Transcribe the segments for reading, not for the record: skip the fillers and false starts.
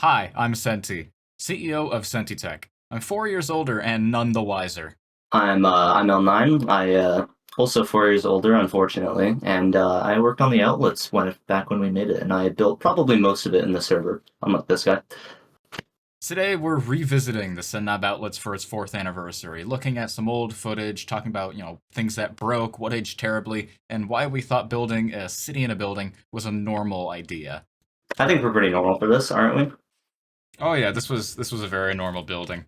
Hi, I'm Senty, CEO of SentyTek. I'm 4 years older and none the wiser. I'm L9. Also 4 years older, unfortunately, and I worked on the outlets back when we made it, and I built probably most of it in the server, unlike this guy. Today we're revisiting the Senknob Outlets for its 4th anniversary, looking at some old footage, talking about, things that broke, what aged terribly, and why we thought building a city in a building was a normal idea. I think we're pretty normal for this, aren't we? Oh yeah, this was a very normal building.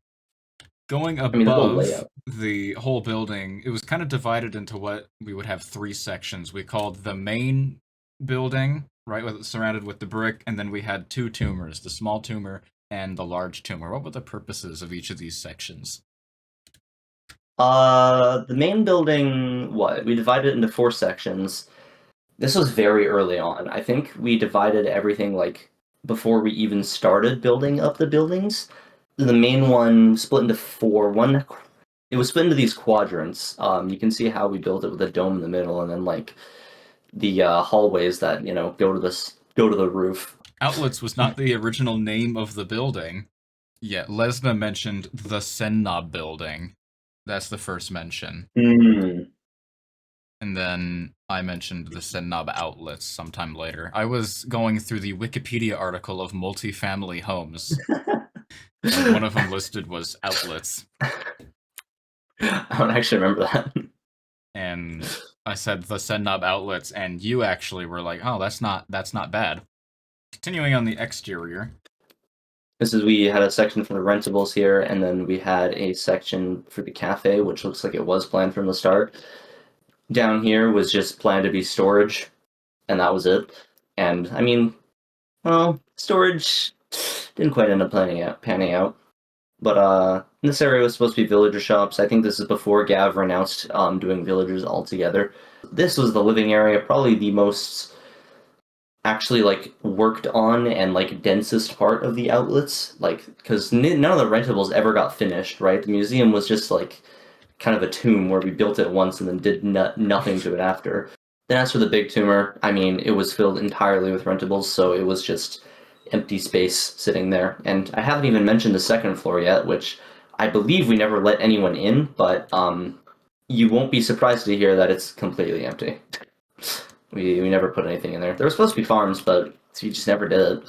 Going I mean, the whole above layout. the whole building, it was kind of divided into what we would have three sections. We called the main building, right, surrounded with the brick, and then we had two tumors, the small tumor and the large tumor. What were the purposes of each of these sections? The main building, what? We divided it into four sections. This was very early on. I think we divided everything like before we even started building up the buildings. The main one split into four. It was split into these quadrants. You can see how we built it with a dome in the middle, and then like the hallways that go to the roof. Outlets was not the original name of the building. Yet Lesna mentioned the Senknob building. That's the first mention. Hmm. And then I mentioned the Senknob Outlets sometime later. I was going through the Wikipedia article of multifamily homes, and one of them listed was outlets. I don't actually remember that. And I said the Senknob Outlets, and you actually were like, "Oh, that's not bad." Continuing on the exterior, We had a section for the rentables here, and then we had a section for the cafe, which looks like it was planned from the start. Down here was just planned to be storage, and that was it. And I mean, well, storage didn't quite end up panning out. But this area was supposed to be villager shops. I think this is before Gav announced doing villagers altogether. This was the living area, probably the most actually like worked on and like densest part of the outlets, like because none of the rentables ever got finished, right? The museum was just like kind of a tomb where we built it once and then did nothing to it after. Then as for the big tumor, I mean, it was filled entirely with rentables, so it was just empty space sitting there. And I haven't even mentioned the second floor yet, which I believe we never let anyone in, but you won't be surprised to hear that it's completely empty. We never put anything in there. There were supposed to be farms, but we just never did.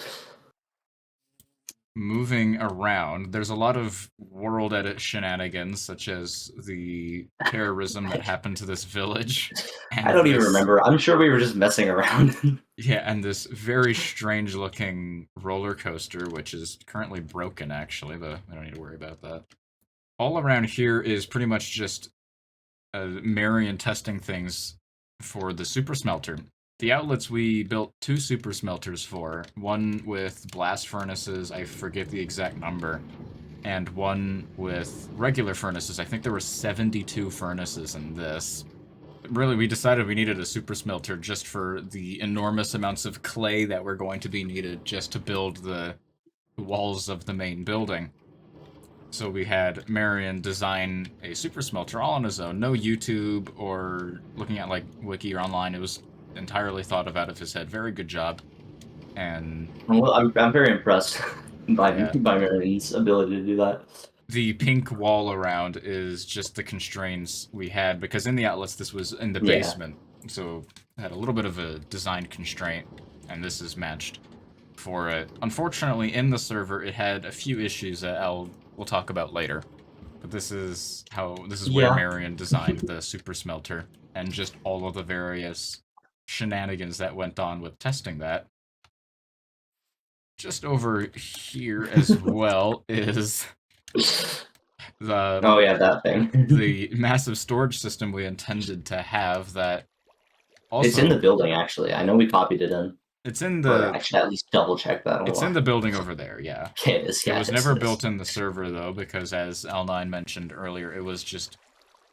moving around, there's a lot of world edit shenanigans, such as the terrorism that happened to this village, I and don't even this remember. I'm sure we were just messing around. yeah, and this very strange looking roller coaster, which is currently broken actually, but we don't need to worry about that. All around here is pretty much just Marion testing things for the super smelter. The outlets we built two super smelters for, one with blast furnaces, I forget the exact number, and one with regular furnaces. I think there were 72 furnaces in this. Really, we decided we needed a super smelter just for the enormous amounts of clay that were going to be needed just to build the walls of the main building. So we had Marion design a super smelter all on his own. No YouTube or looking at like wiki or online. It was entirely thought of out of his head. Very good job. And Well, I'm very impressed yeah, by Marion's ability to do that. the pink wall around is just the constraints we had because in the outlets this was in the Yeah. basement. So it had a little bit of a design constraint, and this is matched for it. Unfortunately, in the server, it had a few issues that we'll talk about later. But this is where Yeah. Marion designed the super smelter and just all of the various shenanigans that went on with testing that. Just over here as well is the Oh yeah, that thing. the massive storage system we intended to have that It's in the also building actually. I know we copied it in, it's in or I the should at least double check that. it's in the building over there, yeah. Okay, it is. It Yeah, was never built in the server though, because as L9 mentioned earlier, it was just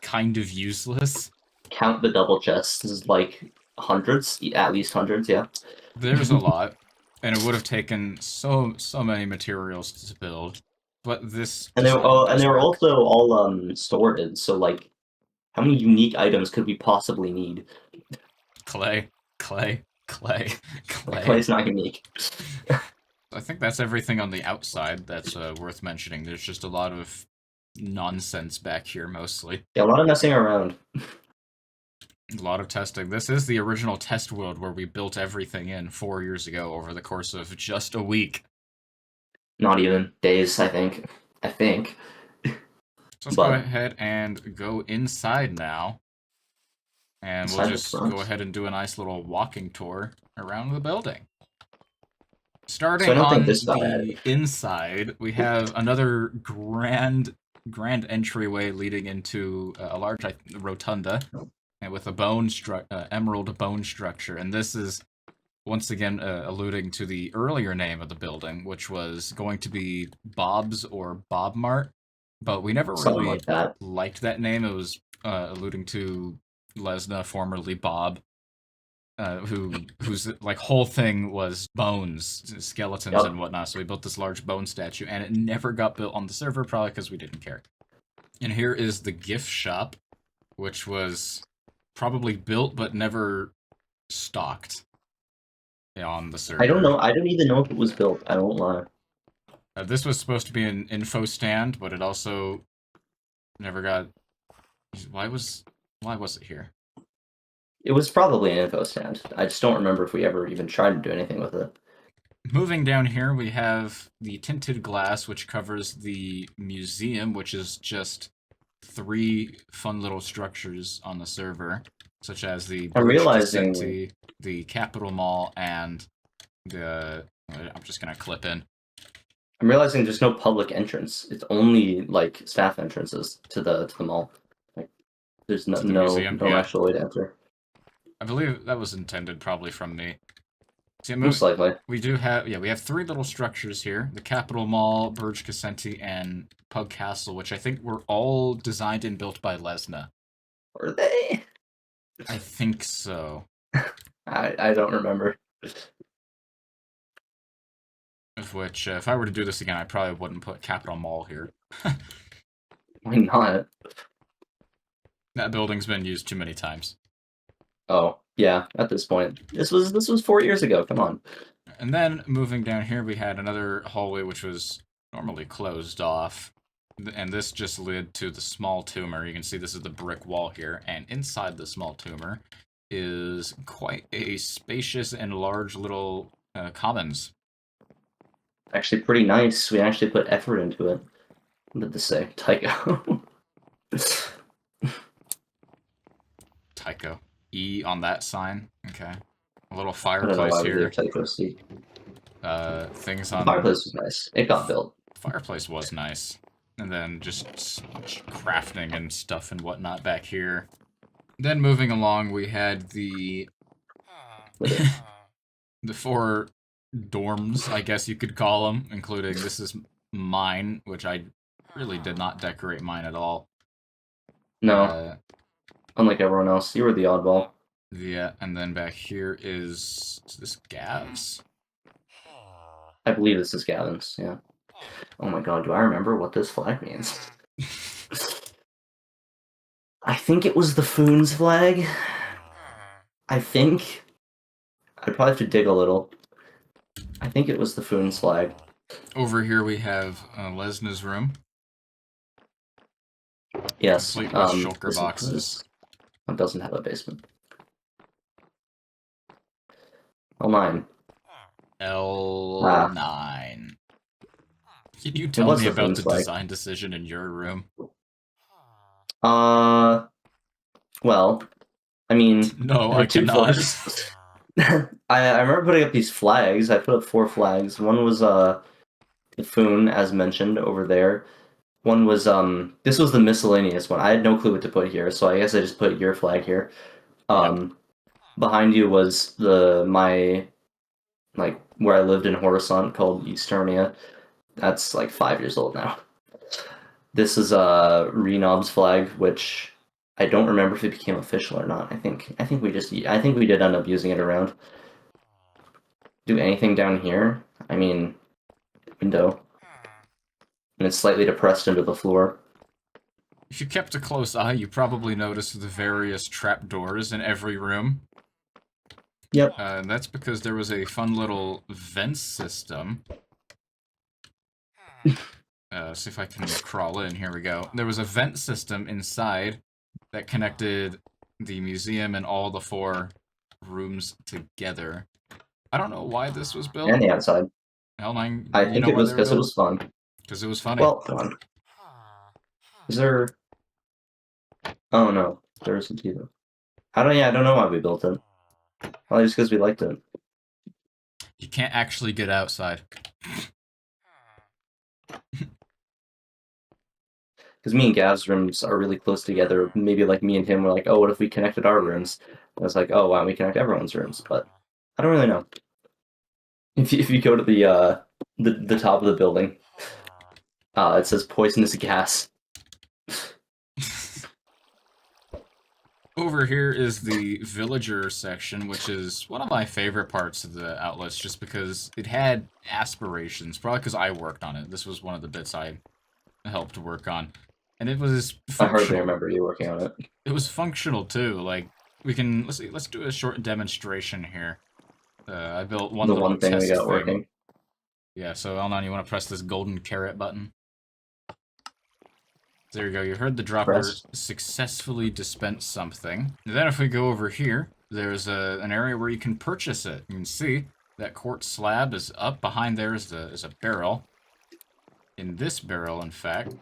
kind of useless. Count the double chests. This is like hundreds, at least hundreds. Yeah. There's a lot, and it would have taken so many materials to build, but this design And does they were work. also all sorted. So like, how many unique items could we possibly need? Clay, clay, clay, Like, clay. clay's not unique. I think that's everything on the outside that's worth mentioning. There's just a lot of nonsense back here, mostly. Yeah, a lot of messing around. A lot of testing. This is the original test world where we built everything in 4 years ago over the course of just a week. Not even days, I think. I think. So let's go ahead and go inside now. And we'll just go ahead and do a nice little walking tour around the building. Starting on the inside, we have another grand entryway leading into a large rotunda with a emerald bone structure. And this is, once again, alluding to the earlier name of the building, which was going to be Bob's or Bob Mart. But we never really liked that name. It was alluding to Lesna, formerly Bob, whose like whole thing was bones, skeletons, and whatnot. So we built this large bone statue, and it never got built on the server, probably because we didn't care. And here is the gift shop, which was probably built but never stocked on the server. I don't know. I don't even know if it was built. I won't lie. This was supposed to be an info stand, but it also never got. Why was it here? It was probably an info stand. I just don't remember if we ever even tried to do anything with it. Moving down here, we have the tinted glass, which covers the museum, which is just 3 fun little structures on the server, such as the Senty, the Capital Mall, and the... I'm just going to clip in. I'm realizing there's no public entrance. It's only, like, staff entrances to the mall. Like, there's no actual way to enter. I believe that was intended probably from me. See, most likely. We do have, we have 3 little structures here. The Capital Mall, Burj Senty, and Pug Castle, which I think were all designed and built by Lesna. Were they? I think so. I don't remember. Of which, if I were to do this again, I probably wouldn't put Capital Mall here. Why not? That building's been used too many times. Oh, yeah, at this point. This was 4 years ago, come on. And then, moving down here, we had another hallway which was normally closed off. And this just led to the small tumor. You can see this is the brick wall here. And inside the small tumor is quite a spacious and large little commons. Actually pretty nice. We actually put effort into it. What did this say? Tyco. Tyco. E on that sign. Okay. A little fireplace here. Things on... The fireplace was nice. It got built. Fireplace was nice. And then just crafting and stuff and whatnot back here. Then moving along, we had the... the 4 dorms, I guess you could call them, including this is mine, which I really did not decorate mine at all. No. Unlike everyone else, you were the oddball. Yeah, and then back here is this Gav's? I believe this is Gavin's, yeah. Oh my god, do I remember what this flag means? I think it was the Foon's flag. I think. I'd probably have to dig a little. I think it was the Foon's flag. Over here we have Lesna's room. Yes. Complete with shulker boxes. It doesn't have a basement. L9. L9. Can you tell me about the design decision in your room? Well, I mean... No, I cannot. I remember putting up these flags. I put up 4 flags. One was the Foon, as mentioned, over there. One was, this was the miscellaneous one. I had no clue what to put here, so I guess I just put your flag here. Behind you was my where I lived in Horisont, called Easternia. That's like 5 years old now. This is Renob's flag, which I don't remember if it became official or not. I think we did end up using it around. Do anything down here? I mean, window. And it's slightly depressed into the floor. If you kept a close eye, you probably noticed the various trapdoors in every room. Yep. That's because there was a fun little vent system See if I can crawl in. Here we go. There was a vent system inside that connected the museum and all the 4 rooms together. I don't know why this was built. And the outside. L9, I you think know it why was they were because it built? was fun. Because it was funny. Well, fun. Is there? Oh no, there isn't either. I don't know why we built it. Probably just because we liked it. You can't actually get outside. Because me and Gav's rooms are really close together. Maybe like me and him were like, oh, what if we connected our rooms? And I was like, oh, why don't we connect everyone's rooms? But I don't really know. If you go to the top of the building, it says poisonous gas. Over here is the villager section, which is one of my favorite parts of the outlets, just because it had aspirations. Probably because I worked on it. This was one of the bits I helped work on, and it was I hardly functional. remember you working on it. It was functional too. Like we can let's do a short demonstration here. I built one The little one thing we test got thing. working. Yeah. So Elnon, you want to press this golden carrot button? There you go, you heard the dropper Press. successfully dispense something. And then if we go over here, there's an area where you can purchase it. You can see that quartz slab is up. Behind there is a barrel. In this barrel, in fact,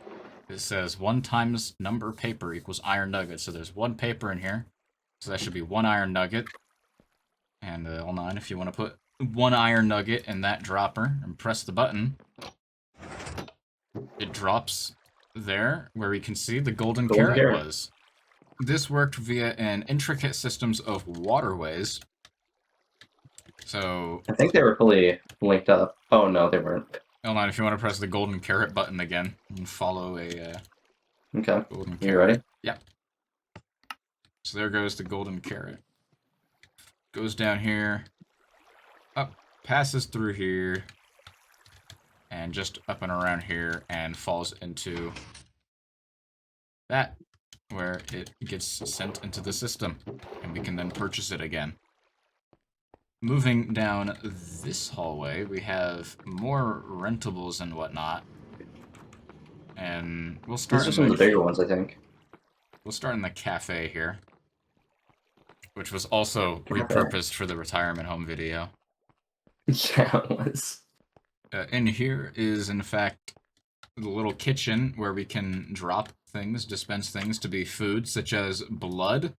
it says 1 times number paper equals iron nugget. So there's 1 paper in here. So that should be 1 iron nugget. And L9, if you want to put 1 iron nugget in that dropper and press the button, it drops there, where we can see the golden carrot was. This worked via an intricate systems of waterways. So I think they were fully linked up. Oh no, they weren't. L9, if you want to press the golden carrot button again and follow a Okay. golden carrot. You ready? Yep. So there goes the golden carrot. Goes down here, up, passes through here, and just up and around here, and falls into that, where it gets sent into the system, and we can then purchase it again. Moving down this hallway, we have more rentables and whatnot, and we'll start. These are some of the bigger ones, I think. We'll start in the cafe here, which was also repurposed for the retirement home video. Yeah, it was. In here is, in fact, the little kitchen where we can drop things, dispense things to be food, such as blood,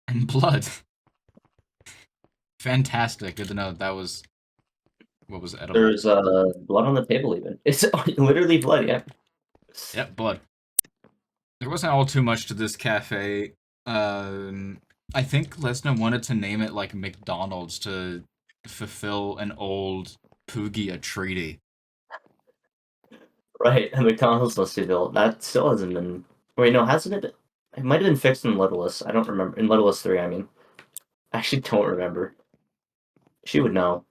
and blood. Fantastic. Good to know that was what was edible. There's blood on the table even. It's literally blood, yeah. Yep, blood. There wasn't all too much to this cafe. I think Lesnar wanted to name it like McDonald's to fulfill an old Poogia treaty. Right, the McDonald's must be built. That still hasn't been. Wait, no, hasn't it been? It might have been fixed in Littlest. I don't remember. In Littlest 3, I mean. I actually don't remember. She would know.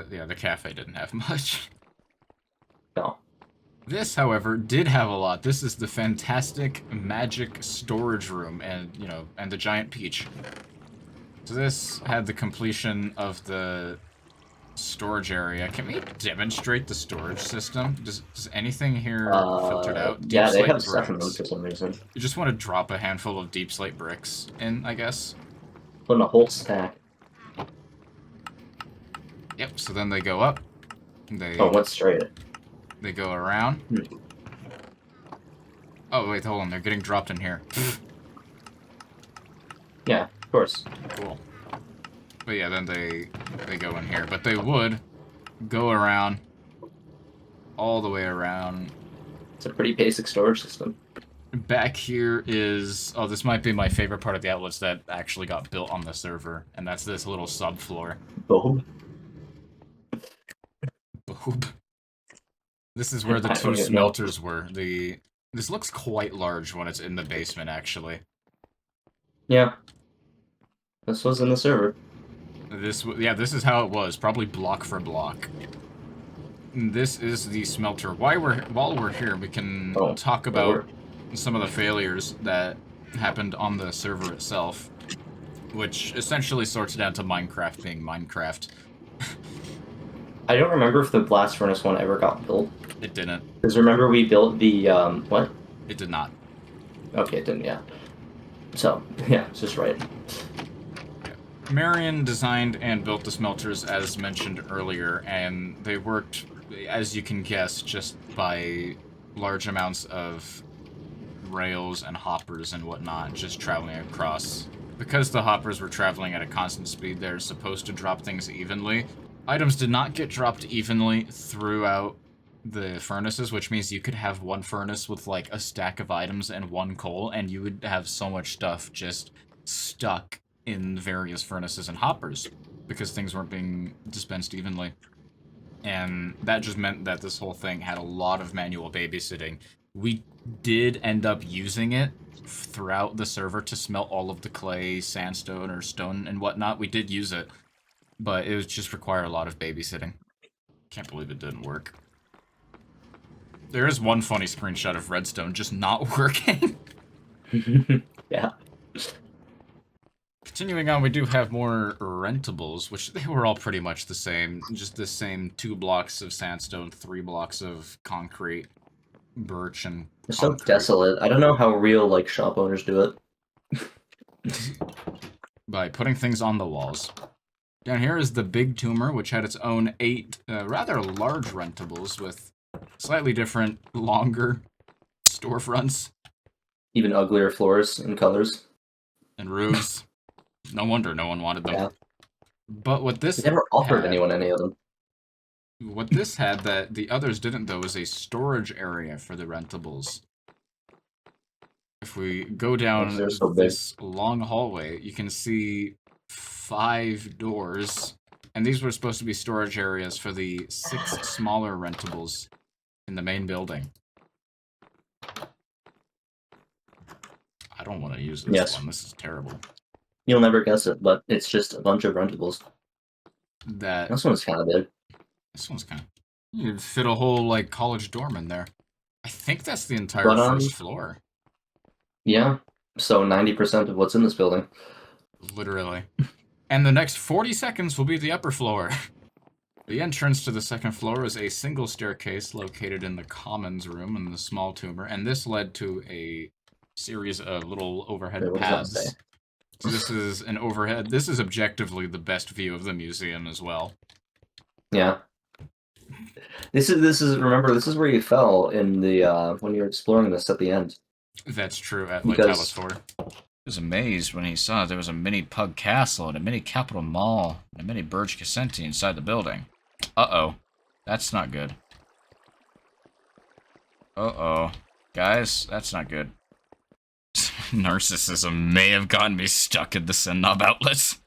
Yeah, the cafe didn't have much. No. This, however, did have a lot. This is the fantastic magic storage room, and and the giant peach. So this had the completion of the storage area. Can we demonstrate the storage system? Does anything here filtered out? Deep Yeah, they slate have stuff in them bricks. for some reason. You just want to drop a handful of deep slate bricks in, I guess. Put in a whole stack. Yep. So then they go up. They went straight. They go around. Oh wait, hold on. They're getting dropped in here. Yeah, of course. Cool. But yeah, then they go in here. But they would go around, all the way around. It's a pretty basic storage system. Back here is... Oh, this might be my favorite part of the outlets that actually got built on the server. And that's this little subfloor. Boom. Boob. This is where the 2 smelters were. This looks quite large when it's in the basement, actually. Yeah. This was in the server. This is how it was, probably block for block. This is the smelter. While we're here, we can talk about some of the failures that happened on the server itself, which essentially sorts down to Minecraft being Minecraft. I don't remember if the blast furnace one ever got built. It didn't. Because remember we built the what? It did not. Okay, it didn't. Yeah. So yeah, it's just right. Marion designed and built the smelters as mentioned earlier, and they worked, as you can guess, just by large amounts of rails and hoppers and whatnot just traveling across. Because the hoppers were traveling at a constant speed, they're supposed to drop things evenly. Items did not get dropped evenly throughout the furnaces, which means you could have one furnace with like a stack of items and one coal, and you would have so much stuff just stuck in various furnaces and hoppers because things weren't being dispensed evenly. And that just meant that this whole thing had a lot of manual babysitting. We did end up using it throughout the server to smelt all of the clay, sandstone, or stone and whatnot. We did use it, but it would just require a lot of babysitting. Can't believe it didn't work. There is one funny screenshot of redstone just not working. Yeah. Continuing on, we do have more rentables, which they were all pretty much the same. Just the same 2 blocks of sandstone, 3 blocks of concrete, birch, and It's so concrete. desolate. I don't know how real like shop owners do it. By putting things on the walls. Down here is the Big Tumor, which had its own 8 rather large rentables with slightly different, longer storefronts. Even uglier floors and colors. And roofs. No wonder no one wanted them. Yeah. But what this They never offered had, anyone any of them. what this had that the others didn't, though, was a storage area for the rentables. If we go down They're so big. this long hallway, you can see 5 doors. And these were supposed to be storage areas for the 6 smaller rentables in the main building. I don't want to use this one. This is terrible. You'll never guess it, but it's just a bunch of rentables. This one's kind of big. This one's kind of... You fit a whole, like, college dorm in there. I think that's the entire first floor. Yeah. So 90% of what's in this building. Literally. And the next 40 seconds will be the upper floor. The entrance to the second floor is a single staircase located in the commons room in the small tumor, and this led to a series of little overhead paths. So this is an overhead. This is objectively the best view of the museum as well. Yeah. This is remember, this is where you fell in the when you were exploring this at the end. That's true at Talos 4. He was amazed when he saw there was a mini Pug Castle and a mini Capital Mall and a mini Burj Casenti inside the building. Uh-oh. That's not good. Uh-oh. Guys, that's not good. Narcissism may have gotten me stuck in the Senknob Outlets.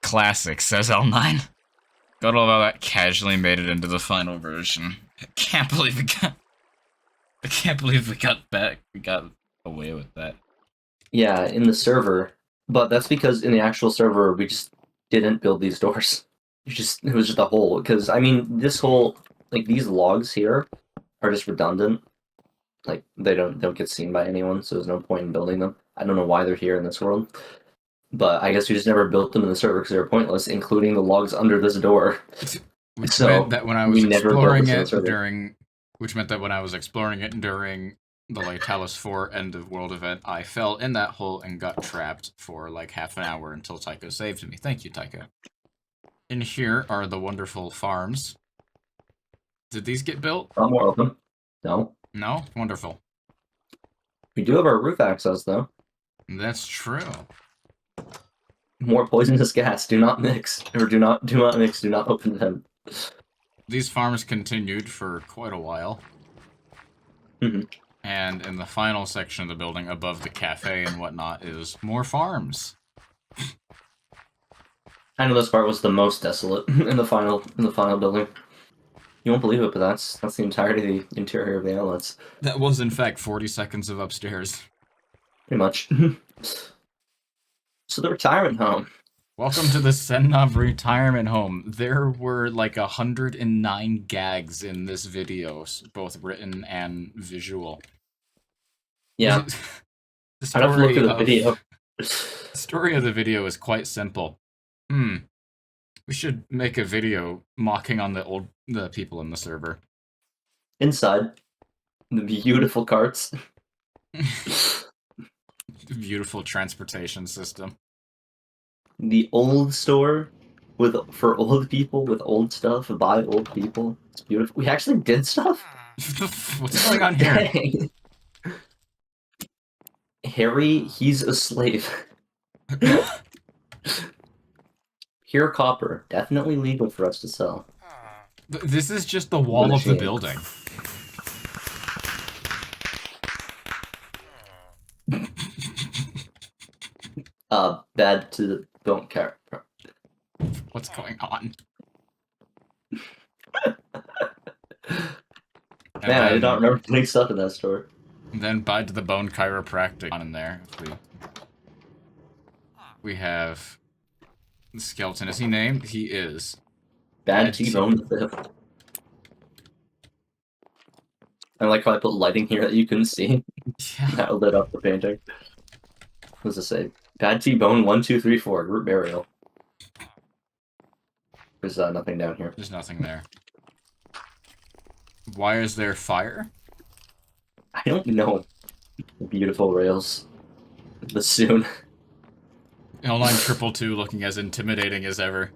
Classic, says L9. Got all that casually made it into the final version. I can't believe we got back. We got away with that. Yeah, in the server, but that's because in the actual server we just didn't build these doors. It was just a hole. Because I mean, this whole like these logs here are just redundant. Like they don't get seen by anyone, so there's no point in building them. I don't know why they're here in this world, but I guess we just never built them in the server because they were pointless, including the logs under this door. Which meant that when I was exploring it during, the like Talos 4 end of world event, I fell in that hole and got trapped for like half an hour until Tyco saved me. Thank you, Tyco. In here are the wonderful farms. Did these get built? Not more of them. No. No? Wonderful. We do have our roof access, though. That's true. More poisonous gas. Do not mix. Or do not mix. Do not open them. These farms continued for quite a while. Mm-hmm. And in the final section of the building, above the cafe and whatnot, is more farms. I know this part was the most desolate in the final building. You won't believe it, but that's the entirety of the interior of the outlets. That was, in fact, 40 seconds of upstairs. Pretty much. So the retirement home. Welcome to the Senknob retirement home. There were like 109 gags in this video, both written and visual. Yeah. I'd have to look at the video. The story of the video is quite simple. We should make a video mocking on the people in the server. Inside, the beautiful carts. Beautiful transportation system. The old store for old people with old stuff by old people. It's beautiful. We actually did stuff. What's going on here? Dang. Harry, he's a slave. Pure copper, definitely legal for us to sell. This is just the wall of the building. Bad to the don't care. What's going on? Man, I did not remember putting stuff in that store. And then Bide to the Bone Chiropractic on in there. We have the skeleton. Is he named? He is. Bad T-Bone the Fifth. I like how I put lighting here that you couldn't see. Yeah. That lit up the painting. What does it say? Bad T-Bone 1, 2, 3, 4. Group burial. There's nothing down here. There's nothing there. Why is there fire? I don't know. Beautiful rails. Bassoon. L9222 looking as intimidating as ever.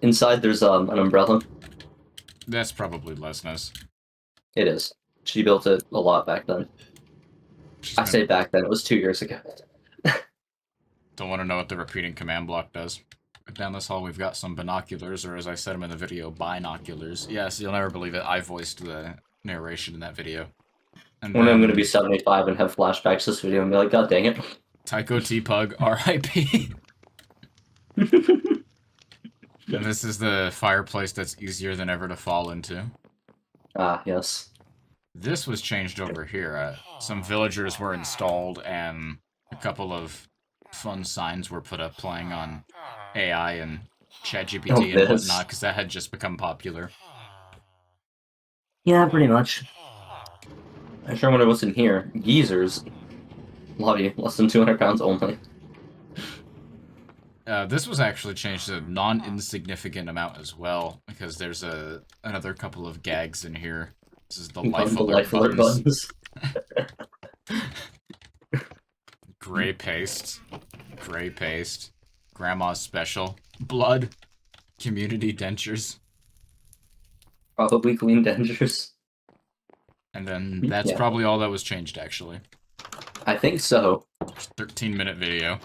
Inside there's an umbrella. That's probably Lesna's. It is. She built it a lot back then. I say back then, it was 2 years ago. Don't want to know what the repeating command block does. Down this hall we've got some binoculars, or as I said them in the video, binoculars. Yes, you'll never believe it, I voiced the narration in that video. And One day I'm going to be 75 and have flashbacks to this video and be like, God dang it. Tyco T-Pug, R.I.P. And this is the fireplace that's easier than ever to fall into. Ah, yes. This was changed over here. Some villagers were installed, and a couple of fun signs were put up playing on AI and ChatGPT and whatnot, because that had just become popular. Yeah, pretty much. I sure wonder what's in here. Geezers. Lobby, less than 200 pounds only. This was actually changed to a non-insignificant amount as well, because there's another couple of gags in here. This is the life alert buttons. Gray paste. Gray paste. Grandma's special. Blood. Community dentures. Probably clean dentures. And then that's probably all that was changed, actually. I think so. 13-minute video.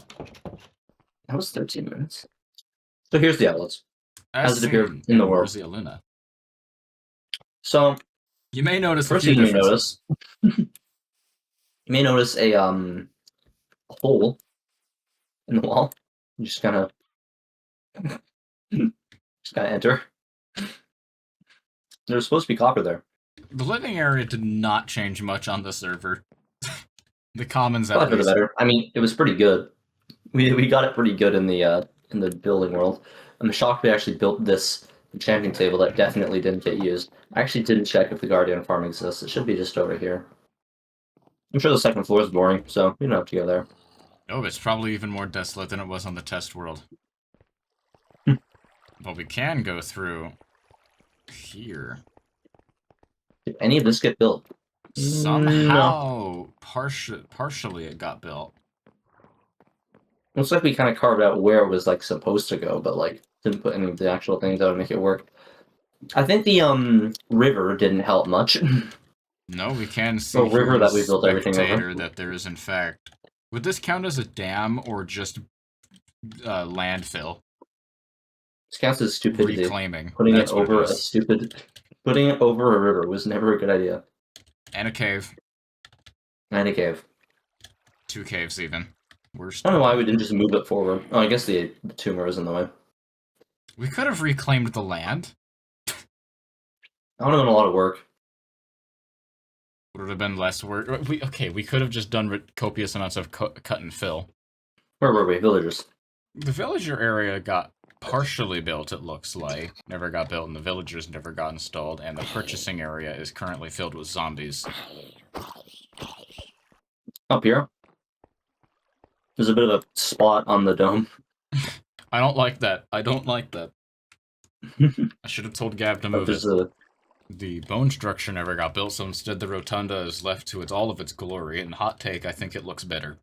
That was 13 minutes. So here's the outlets. As it appeared in the world. Where's the Aluna? So you may notice first thing you may notice. You may notice a hole in the wall. You just kind of enter. There's supposed to be copper there. The living area did not change much on the server. The commons at Probably least. Better. I mean, it was pretty good. We got it pretty good in the building world. I'm shocked we actually built this enchanting table that definitely didn't get used. I actually didn't check if the Guardian Farm exists. It should be just over here. I'm sure the second floor is boring, so we don't have to go there. Oh, it's probably even more desolate than it was on the test world. But we can go through here. Did any of this get built? Somehow, partially it got built. Looks like we kind of carved out where it was like supposed to go, but like didn't put any of the actual things that would make it work. I think the river didn't help much. No, we can see the river that we built everything over. That there is in fact. Would this count as a dam or just landfill? This counts as stupidity. Reclaiming. Putting it over a river was never a good idea. And a cave. And a cave. 2 caves even. I don't know why we didn't just move it forward. Oh, I guess the tumor was in the way. We could have reclaimed the land. That would have been a lot of work. Would have been less work. We could have just done copious amounts of cut and fill. Where were we? Villagers. The villager area got partially built, it looks like. Never got built, and the villagers never got installed, and the purchasing area is currently filled with zombies. Up here? There's a bit of a spot on the dome. I don't like that. I don't like that. I should have told Gab to But move it. there's a The bone structure never got built, so instead the rotunda is left to all of its glory. And hot take, I think it looks better.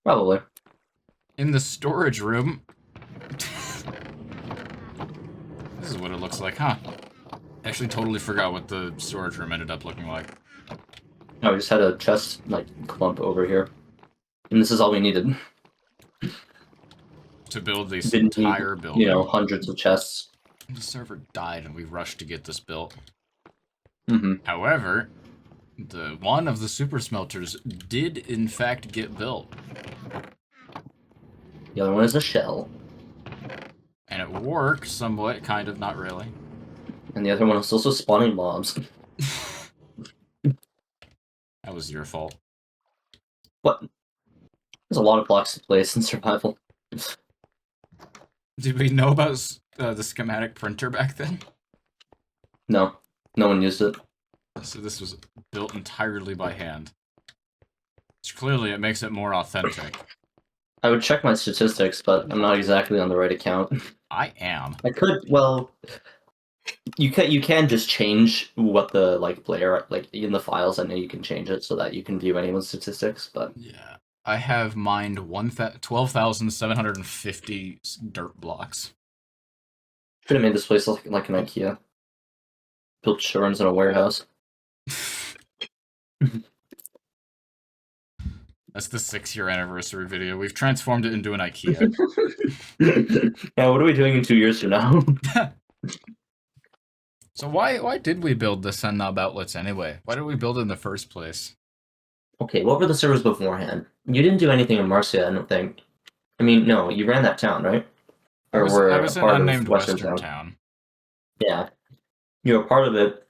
probably. In the storage room, this is what it looks like, huh? Actually, totally forgot what the storage room ended up looking like. I just had a chest like clump over here, and this is all we needed. To build this Didn't need, entire building. you know, hundreds of chests. The server died and we rushed to get this built. Mm-hmm. However, one of the super smelters did in fact get built. The other one is a shell. And it worked somewhat, kind of, not really. And the other one is also spawning mobs. That was your fault. What? There's a lot of blocks to place in survival. Did we know about the schematic printer back then? No. No one used it. So this was built entirely by hand. Which clearly it makes it more authentic. I would check my statistics, but I'm not exactly on the right account. I am. I could, well, you can just change what the player in the files. I know you can change it so that you can view anyone's statistics, but Yeah. I have mined 12,750 dirt blocks. should have made this place like an IKEA. Built shrooms in a warehouse. That's the 6-year anniversary video. We've transformed it into an IKEA. Yeah, what are we doing in 2 years from now? So why did we build the Senknob Outlets anyway? Why did we build it in the first place? Okay, what were the servers beforehand? You didn't do anything in Marcia, I don't think. I mean, no, you ran that town, right? Or were I was in part unnamed of Western Western Town. Town. Yeah. You were part of it.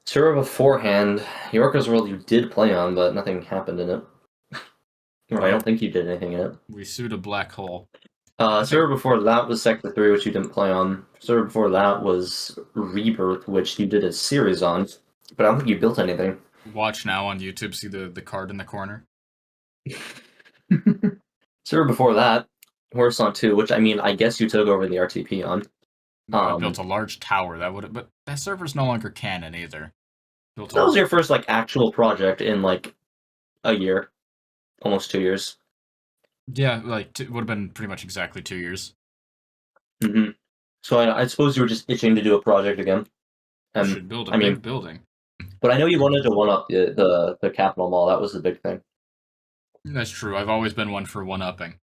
Server beforehand, Yorker's World you did play on, but nothing happened in it. Or I don't think you did anything in it. We sued a black hole. Server before that was Sector 3, which you didn't play on. Server before that was Rebirth, which you did a series on, but I don't think you built anything. Watch now on YouTube, see the card in the corner. Server before that, Horizon 2, which I guess you took over the RTP on. I built a large tower but that server's no longer canon either. That was your first actual project in a year, almost 2 years. Yeah, it would have been pretty much exactly 2 years. Mm-hmm. So I suppose you were just itching to do a project again. You should build a big building. But I know you wanted to one-up the Capitol Mall. That was the big thing. That's true. I've always been one for one-upping.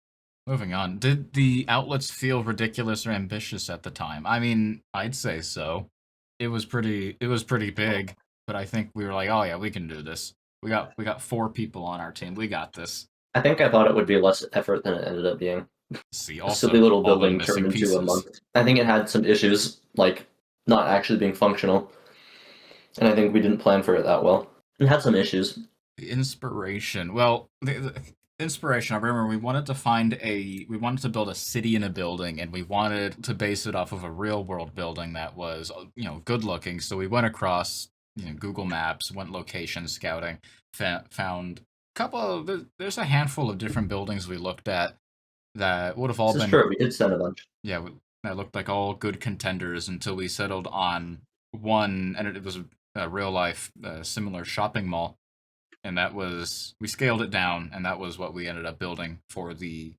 Moving on. Did the outlets feel ridiculous or ambitious at the time? I mean, I'd say so. It was pretty big, but I think we were like, oh yeah, we can do this. We got 4 people on our team. We got this. I think I thought it would be less effort than it ended up being. See, A also silly little all the building missing turned into pieces. a month. I think it had some issues, like not actually being functional, and I think we didn't plan for it that well. It had some issues. The inspiration. Well, the inspiration. I remember we wanted to build a city in a building, and we wanted to base it off of a real world building that was, good looking. So we went across, Google Maps, went location scouting, found a couple. There's a handful of different buildings we looked at that would have all This been. is true. We did send a bunch. Yeah, that looked like all good contenders until we settled on one, and it was a real life similar shopping mall. And we scaled it down, and that was what we ended up building for the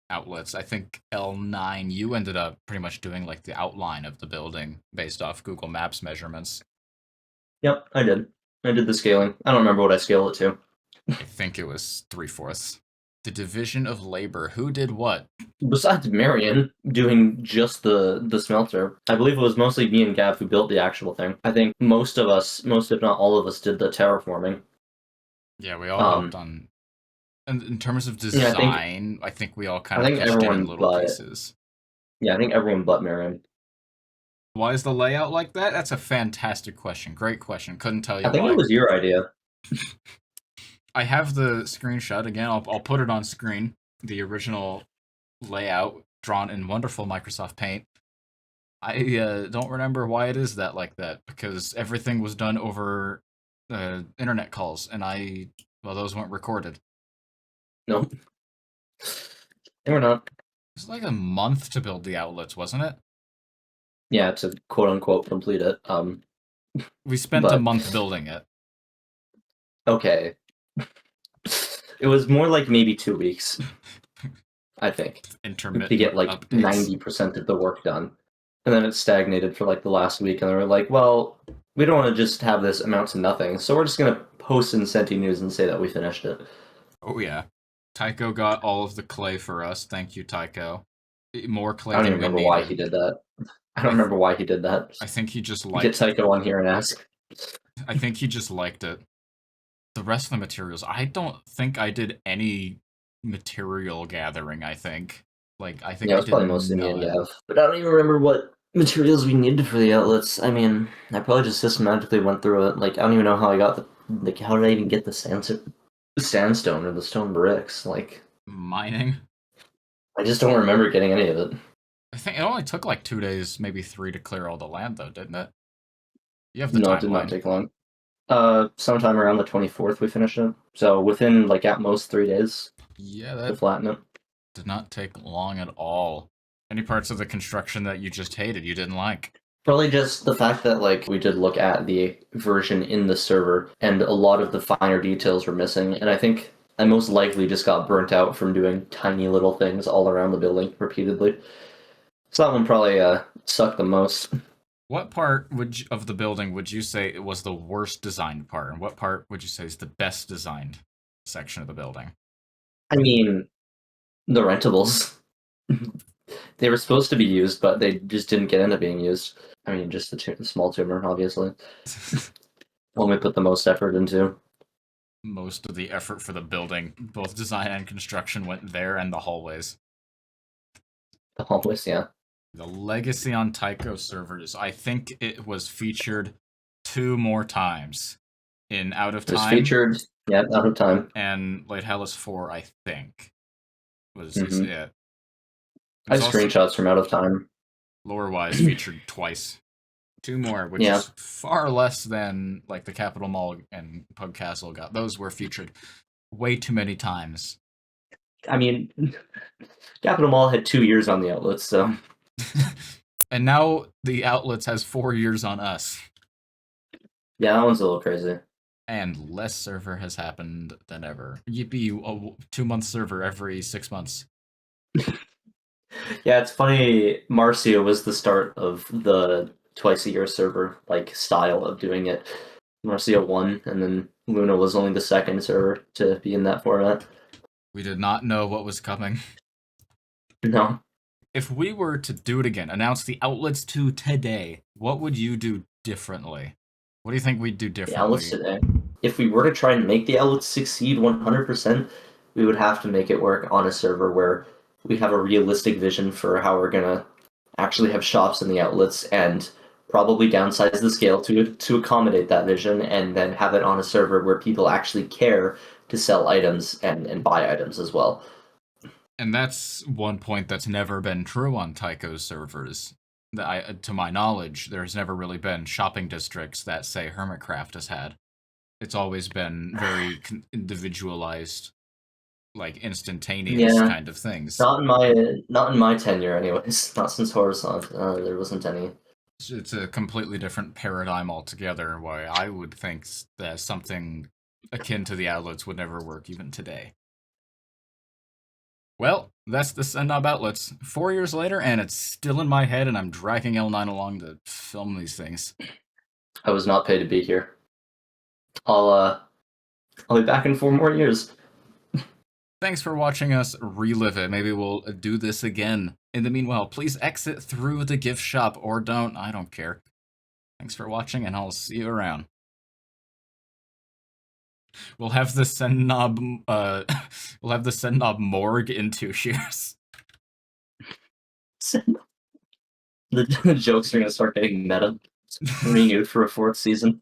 outlets. I think L9, you ended up pretty much doing the outline of the building based off Google Maps measurements. Yep, I did. I did the scaling. I don't remember what I scaled it to. I think it was 3/4. The division of labor. Who did what? Besides Marion doing just the smelter, I believe it was mostly me and Gav who built the actual thing. I think most if not all of us, did the terraforming. Yeah, we all helped on. And in terms of design, I think we all kind of pitched in little pieces. Yeah, I think everyone but Marion. Why is the layout like that? That's a fantastic question. Great question. Couldn't tell you why. I think it was your idea. I have the screenshot again. I'll put it on screen. The original layout drawn in wonderful Microsoft Paint. I don't remember why it is like that, because everything was done over internet calls, and those weren't recorded. Nope. They were not. was like a month to build the outlets, wasn't it? Yeah, to quote unquote complete it. We spent a But month building it. okay. It was more like maybe 2 weeks, I think, to Intermittent get like updates. 90% of the work done. And then it stagnated for like the last week, and they were like, well, we don't want to just have this amount to nothing, so we're just going to post in Senty News and say that we finished it. Oh yeah. Tyco got all of the clay for us. Thank you, Tyco. More I clay don't than even we remember why needed. he did that. I don't I, remember why he did that. I think he just Get liked. Tyco on here and ask. I think he just liked it. The rest of the materials, I don't think I did any material gathering. I think Yeah, it I was did probably mostly me and none. Gav. But I don't even remember what materials we needed for the outlets. I mean, I probably just systematically went through it. Like, I don't even know how I got the. Like, how did I even get the sandstone or the stone bricks? Like, Mining. I just don't remember getting any of it. I think it only took like 2 days, maybe 3, to clear all the land, though, didn't it? You have the No, it did not timeline. take long. Sometime around the 24th we finished it. So within, like, at most 3 days Yeah, to that flatten it. did not take long at all. Any parts of the construction that you just hated, you didn't like? Probably just the fact that, like, we did look at the version in the server, and a lot of the finer details were missing, and I think I most likely just got burnt out from doing tiny little things all around the building repeatedly. So that one probably sucked the most. What part of the building would you say was the worst designed part, and what part would you say is the best designed section of the building? I mean, the rentables. They were supposed to be used, but they just didn't get into being used. I mean, just the small tumor, obviously. One we put the most effort into. Most of the effort for the building, both design and construction, went there and the hallways. The hallways, yeah. The Legacy on Tyco servers, I think it was featured 2 more times. In Out of It was Time featured, yeah, out of time. and Light Hellas 4, I think. Was Mm-hmm. it. It I was have also, screenshots from out of time. lore-wise, featured twice. 2 more, which Yeah. is far less than like the Capitol Mall and Pug Castle got. Those were featured way too many times. I mean, Capital Mall had 2 years on the outlets, so And now the outlets has 4 years on us. yeah, that one's a little crazy. And less server has happened than ever. Yippee, a 2-month server every 6 months. Yeah, it's funny. Marcia was the start of the twice a year server like style of doing it. Marcia won, and then Luna was only the second server to be in that format. We did not know what was coming. No, If we were to do it again, announce the outlets to today, what would you do differently? What do you think we'd do the outlets differently? today. If we were to try and make the outlets succeed 100%, we would have to make it work on a server where we have a realistic vision for how we're gonna actually have shops in the outlets, and probably downsize the scale to accommodate that vision, and then have it on a server where people actually care to sell items and buy items as well. And that's one point that's never been true on Tyco's servers. To my knowledge, there's never really been shopping districts that, say, Hermitcraft has had. It's always been very individualized, like instantaneous Yeah, kind of things. not in my tenure, anyways. Not since Horizon. There wasn't any. It's a completely different paradigm altogether. Why I would think that something akin to the outlets would never work even today. Well, that's the Senknob Outlets. 4 years later, and it's still in my head, and I'm dragging L9 along to film these things. I was not paid to be here. I'll be back in 4 more years. Thanks for watching us relive it. Maybe we'll do this again. In the meanwhile, please exit through the gift shop, or don't. I don't care. Thanks for watching, and I'll see you around. We'll have the Senknob, we'll have the Senknob morgue in 2 years. The jokes are gonna start getting meta. Renewed for a 4th season.